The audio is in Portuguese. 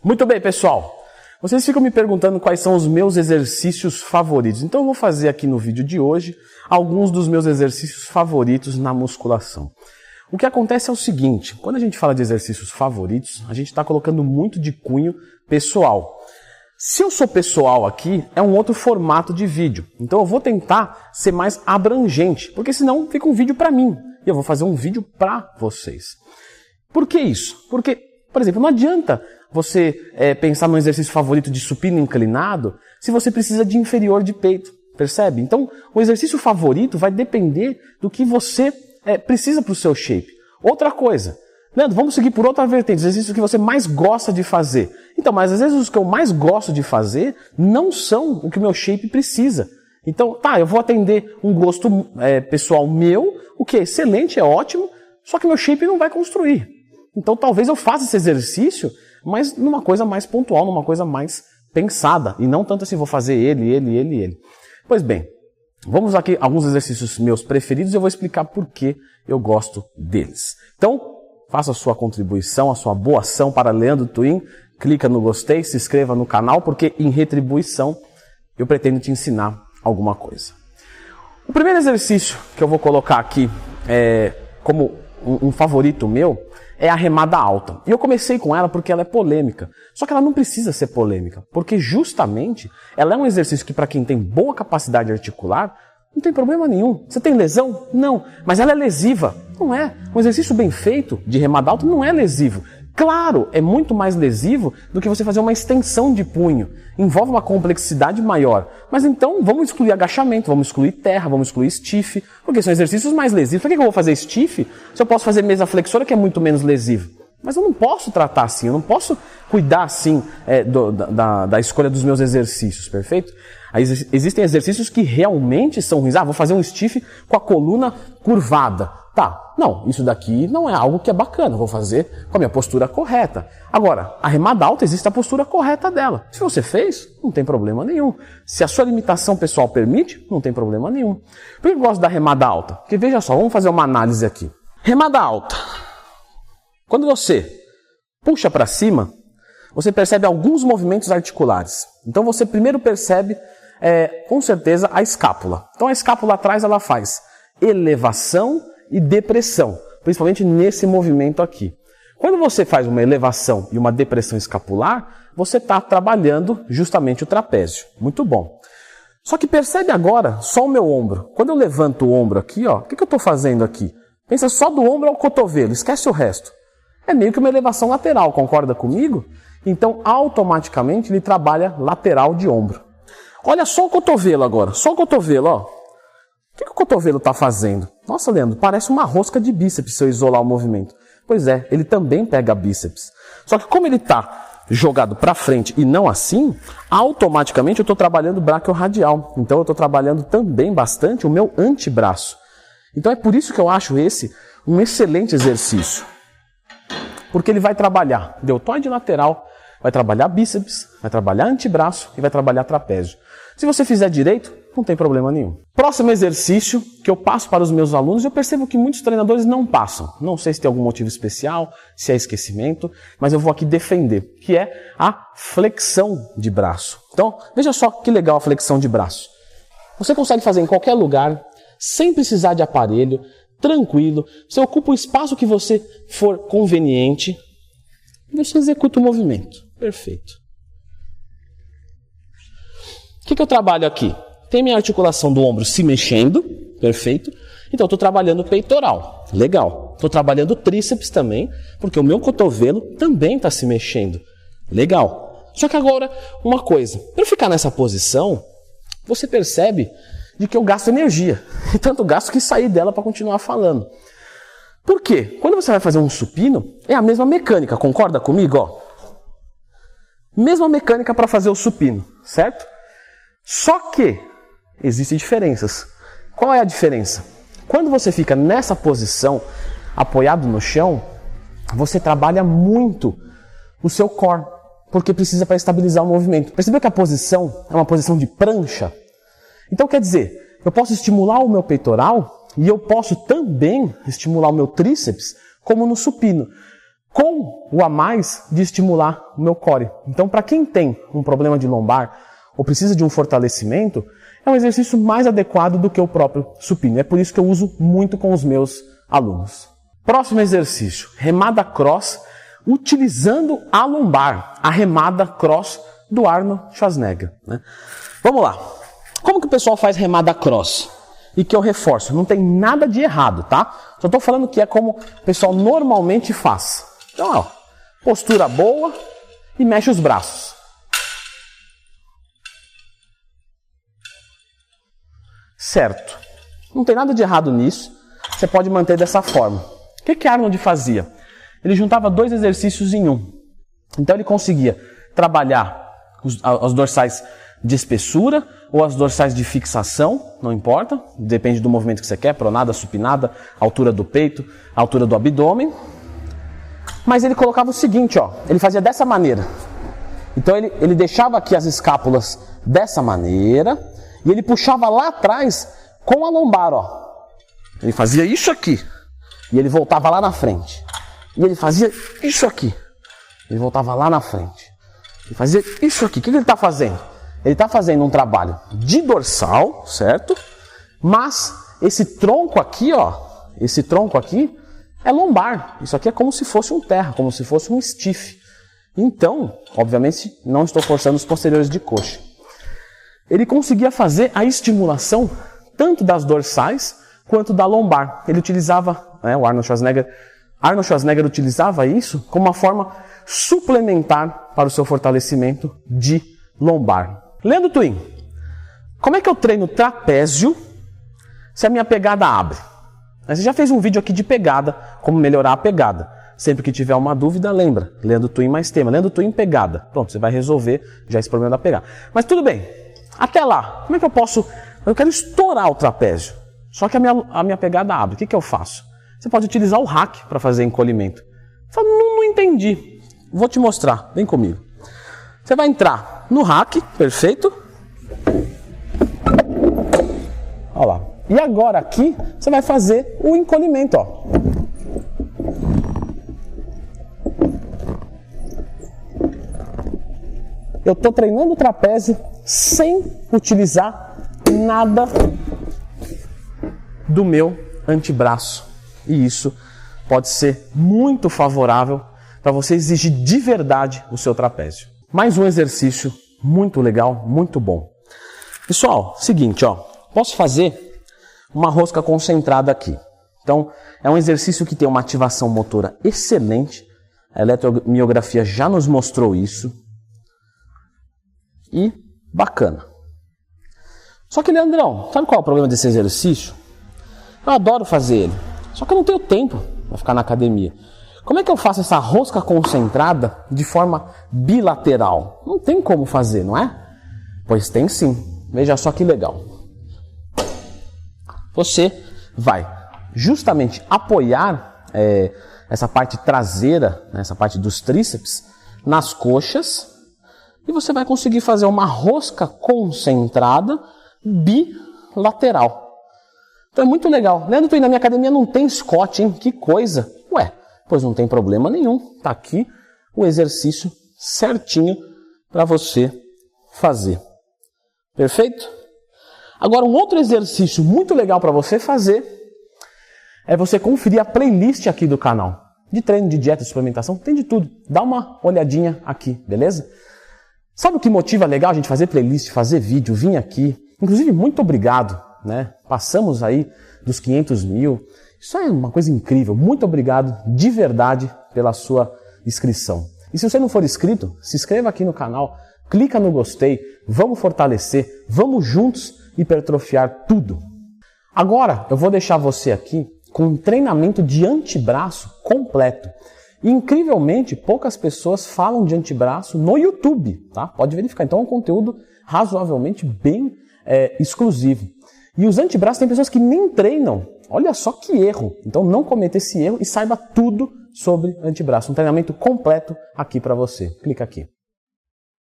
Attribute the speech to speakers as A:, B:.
A: Muito bem, pessoal. Vocês ficam me perguntando quais são os meus exercícios favoritos. Então eu vou fazer aqui no vídeo de hoje alguns dos meus exercícios favoritos na musculação. O que acontece é o seguinte, quando a gente fala de exercícios favoritos, a gente está colocando muito de cunho pessoal. Se eu sou pessoal aqui, é um outro formato de vídeo. Então eu vou tentar ser mais abrangente, porque senão fica um vídeo para mim. E eu vou fazer um vídeo para vocês. Por que isso? Porque, por exemplo, não adianta você pensar no exercício favorito de supino inclinado se você precisa de inferior de peito, percebe? Então, o exercício favorito vai depender do que você precisa para o seu shape. Outra coisa, Leandro, vamos seguir por outra vertente, os exercícios que você mais gosta de fazer. Então, mas às vezes os que eu mais gosto de fazer não são o que o meu shape precisa. Então, eu vou atender um gosto pessoal meu, o que é excelente, é ótimo, só que meu shape não vai construir. Então, talvez eu faça esse exercício, mas numa coisa mais pontual, numa coisa mais pensada, e não tanto assim, vou fazer ele. Pois bem, vamos aqui a alguns exercícios meus preferidos e eu vou explicar por que eu gosto deles. Então, faça a sua contribuição, a sua boa ação para Leandro Twin, clica no gostei, se inscreva no canal, porque em retribuição eu pretendo te ensinar alguma coisa. O primeiro exercício que eu vou colocar aqui como um favorito meu é a remada alta. E eu comecei com ela porque ela é polêmica. Só que ela não precisa ser polêmica, porque justamente ela é um exercício que para quem tem boa capacidade articular, não tem problema nenhum. Você tem lesão? Não. Mas ela é lesiva? Não é. Um exercício bem feito de remada alta não é lesivo. Claro, é muito mais lesivo do que você fazer uma extensão de punho. Envolve uma complexidade maior. Mas então vamos excluir agachamento, vamos excluir terra, vamos excluir stiff, porque são exercícios mais lesivos. Por que eu vou fazer stiff se eu posso fazer mesa flexora, que é muito menos lesivo? Mas eu não posso tratar assim, eu não posso cuidar assim da escolha dos meus exercícios, perfeito? Aí existem exercícios que realmente são ruins. Vou fazer um stiff com a coluna curvada. Não, isso daqui não é algo que é bacana, vou fazer com a minha postura correta. Agora, a remada alta existe a postura correta dela. Se você fez, não tem problema nenhum. Se a sua limitação pessoal permite, não tem problema nenhum. Por que eu gosto da remada alta? Porque veja só, vamos fazer uma análise aqui. Remada alta. Quando você puxa para cima, você percebe alguns movimentos articulares. Então você primeiro percebe, com certeza, a escápula. Então a escápula atrás ela faz elevação e depressão, principalmente nesse movimento aqui. Quando você faz uma elevação e uma depressão escapular, você está trabalhando justamente o trapézio. Muito bom. Só que percebe agora só o meu ombro. Quando eu levanto o ombro aqui, o que eu estou fazendo aqui? Pensa só do ombro ao cotovelo, esquece o resto. É meio que uma elevação lateral, concorda comigo? Então, automaticamente, ele trabalha lateral de ombro. Olha só o cotovelo agora, só o cotovelo, O que o cotovelo está fazendo? Nossa, Leandro, parece uma rosca de bíceps se eu isolar o movimento. Pois é, ele também pega bíceps. Só que como ele está jogado para frente e não assim, automaticamente eu estou trabalhando braquiorradial. Então eu estou trabalhando também bastante o meu antebraço. Então é por isso que eu acho esse um excelente exercício. Porque ele vai trabalhar deltoide lateral, vai trabalhar bíceps, vai trabalhar antebraço e vai trabalhar trapézio. Se você fizer direito, não tem problema nenhum. Próximo exercício que eu passo para os meus alunos, eu percebo que muitos treinadores não passam. Não sei se tem algum motivo especial, se é esquecimento, mas eu vou aqui defender, que é a flexão de braço. Então, veja só que legal a flexão de braço. Você consegue fazer em qualquer lugar, sem precisar de aparelho, tranquilo. Você ocupa o espaço que você for conveniente e você executa o movimento. Perfeito. O que eu trabalho aqui? Tem minha articulação do ombro se mexendo, perfeito. Então eu estou trabalhando o peitoral, legal. Estou trabalhando o tríceps também, porque o meu cotovelo também está se mexendo, legal. Só que agora, uma coisa, para eu ficar nessa posição, você percebe de que eu gasto energia, e tanto gasto que sair dela para continuar falando. Por quê? Quando você vai fazer um supino, é a mesma mecânica, concorda comigo? Mesma mecânica para fazer o supino, certo? Só que existem diferenças. Qual é a diferença? Quando você fica nessa posição, apoiado no chão, você trabalha muito o seu core, porque precisa para estabilizar o movimento. Percebeu que a posição é uma posição de prancha? Então quer dizer, eu posso estimular o meu peitoral e eu posso também estimular o meu tríceps, como no supino. com o a mais de estimular o meu core. Então, para quem tem um problema de lombar ou precisa de um fortalecimento, é um exercício mais adequado do que o próprio supino. É por isso que eu uso muito com os meus alunos. Próximo exercício, remada cross, utilizando a lombar, a remada cross do Arnold Schwarzenegger, né? Vamos lá. Como que o pessoal faz remada cross? E que eu reforço, não tem nada de errado, tá? Só estou falando que é como o pessoal normalmente faz. Então, ó, postura boa e mexe os braços. Certo. Não tem nada de errado nisso. Você pode manter dessa forma. O que Arnold fazia? Ele juntava 2 exercícios em um. Então ele conseguia trabalhar os dorsais de espessura ou as dorsais de fixação, não importa, depende do movimento que você quer, pronada, supinada, altura do peito, altura do abdômen. Mas ele colocava o seguinte, ó, ele fazia dessa maneira. Então ele deixava aqui as escápulas dessa maneira e ele puxava lá atrás com a lombar, ó. Ele fazia isso aqui e ele voltava lá na frente. E ele fazia isso aqui. Ele voltava lá na frente. Ele fazia isso aqui. O que ele está fazendo? Ele está fazendo um trabalho de dorsal, certo? Mas esse tronco aqui, ó, esse tronco aqui é lombar. Isso aqui é como se fosse um terra, como se fosse um stiff. Então, obviamente, não estou forçando os posteriores de coxa. Ele conseguia fazer a estimulação tanto das dorsais quanto da lombar. Ele utilizava, o Arnold Schwarzenegger utilizava isso como uma forma suplementar para o seu fortalecimento de lombar. Leandro Twin, como é que eu treino trapézio se a minha pegada abre? Você já fez um vídeo aqui de pegada, como melhorar a pegada. Sempre que tiver uma dúvida, lembra, Leandro Twin mais tema, Leandro Twin pegada. Pronto, você vai resolver já esse problema da pegada. Mas tudo bem, até lá, como é que eu posso... Eu quero estourar o trapézio, só que a minha pegada abre. O que eu faço? Você pode utilizar o hack para fazer encolhimento. Você fala, não entendi. Vou te mostrar, vem comigo. Você vai entrar no hack, perfeito. Olha lá. E agora aqui, você vai fazer o encolhimento, ó. Eu estou treinando o trapézio sem utilizar nada do meu antebraço. E isso pode ser muito favorável para você exigir de verdade o seu trapézio. Mais um exercício muito legal, muito bom. Pessoal, seguinte, ó, posso fazer uma rosca concentrada aqui. Então, é um exercício que tem uma ativação motora excelente. A eletromiografia já nos mostrou isso. E bacana. Só que, Leandrão, sabe qual é o problema desse exercício? Eu adoro fazer ele, só que eu não tenho tempo para ficar na academia. Como é que eu faço essa rosca concentrada de forma bilateral? Não tem como fazer, não é? Pois tem sim. Veja só que legal. Você vai justamente apoiar essa parte traseira, né, essa parte dos tríceps, nas coxas, e você vai conseguir fazer uma rosca concentrada bilateral. Então é muito legal. Leandro, na minha academia não tem Scott, hein? Que coisa. Ué, pois não tem problema nenhum. Tá aqui o exercício certinho para você fazer. Perfeito? Agora, um outro exercício muito legal para você fazer é você conferir a playlist aqui do canal. De treino, de dieta, de suplementação, tem de tudo. Dá uma olhadinha aqui, beleza? Sabe o que motiva legal a gente fazer playlist, fazer vídeo, vir aqui? Inclusive, muito obrigado, né? Passamos aí dos 500 mil. Isso é uma coisa incrível. Muito obrigado de verdade pela sua inscrição. E se você não for inscrito, se inscreva aqui no canal, clica no gostei, vamos fortalecer, vamos juntos hipertrofiar tudo. Agora eu vou deixar você aqui com um treinamento de antebraço completo. E, incrivelmente, poucas pessoas falam de antebraço no YouTube, tá? Pode verificar. Então é um conteúdo razoavelmente bem exclusivo. E os antebraços tem pessoas que nem treinam. Olha só que erro. Então não cometa esse erro e saiba tudo sobre antebraço. Um treinamento completo aqui para você. Clica aqui.